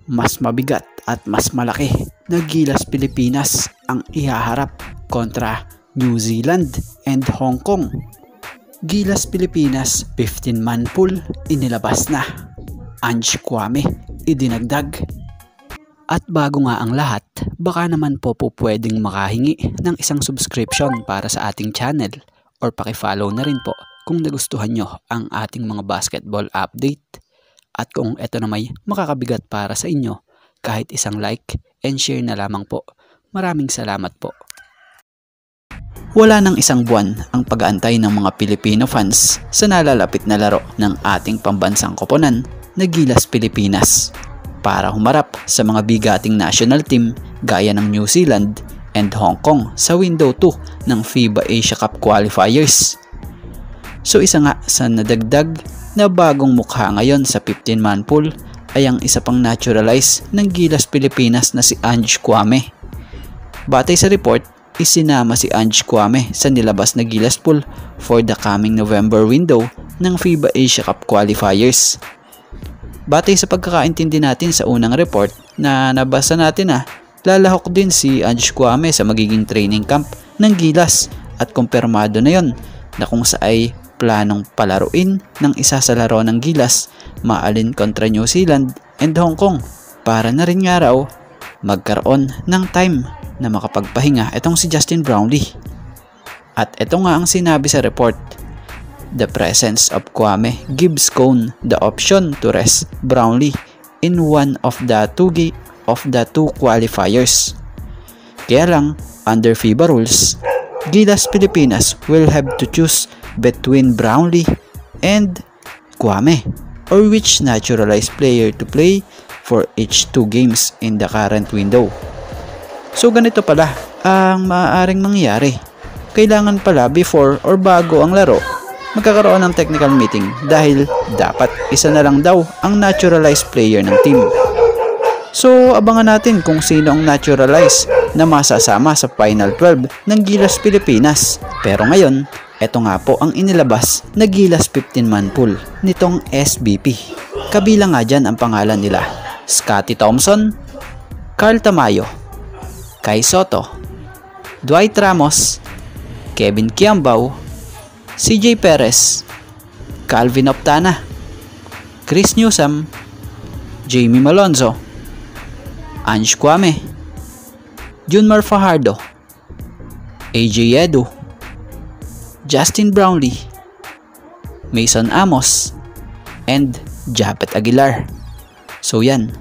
mas mabigat at mas malaki na Gilas Pilipinas ang ihaharap kontra New Zealand and Hong Kong. Gilas Pilipinas 15-man pool inilabas na. Ange Kouame idinagdag. At bago nga ang lahat, baka naman po pwedeng makahingi ng isang subscription para sa ating channel or paki-follow na rin po kung nagustuhan nyo ang ating mga basketball update. At kung ito na may makakabigat para sa inyo, kahit isang like and share na lamang po. Maraming salamat po. Wala nang isang buwan ang pag-aantay ng mga Pilipino fans sa nalalapit na laro ng ating pambansang koponan na Gilas Pilipinas para humarap sa mga bigating national team gaya ng New Zealand and Hong Kong sa Window 2 ng FIBA Asia Cup Qualifiers. So isa nga sa nadagdag na bagong mukha ngayon sa 15-man pool ay ang isa pang naturalize ng Gilas Pilipinas na si Ange Kouame. Batay sa report, isinama si Ange Kouame sa nilabas na Gilas pool for the coming November window ng FIBA Asia Cup Qualifiers. Batay sa pagkakaintindi natin sa unang report na nabasa natin lalahok din si Ange Kouame sa magiging training camp ng Gilas at kumpirmado na yon na kung sa ay planong palaruin ng isa sa laro ng Gilas maalin kontra New Zealand and Hong Kong para na rin nga raw magkaroon ng time na makapagpahinga itong si Justin Brownlee. At ito nga ang sinabi sa report. The presence of Kouame gives Cone the option to rest Brownlee in one of the two qualifiers. Kaya lang, under FIBA rules, Gilas Pilipinas will have to choose between Brownlee and Kouame or which naturalized player to play for each 2 games in the current window. So ganito pala ang maaaring mangyari. Kailangan pala before or bago ang laro magkakaroon ng technical meeting dahil dapat isa na lang daw ang naturalized player ng team. So abangan natin kung sino ang naturalized na masasama sa Final 12 ng Gilas Pilipinas. Pero ngayon, eto nga po ang inilabas na Gilas 15-man pool nitong SBP. Kabilang nga dyan ang pangalan nila Scottie Thompson, Carl Tamayo, Kai Soto, Dwight Ramos, Kevin Kiambao, CJ Perez, Calvin Optana, Chris Newsome, Jamie Malonzo, Ange Kouame, Junmar Fajardo, AJ Edu, Justin Brownlee, Mason Amos, and Japet Aguilar. So yan,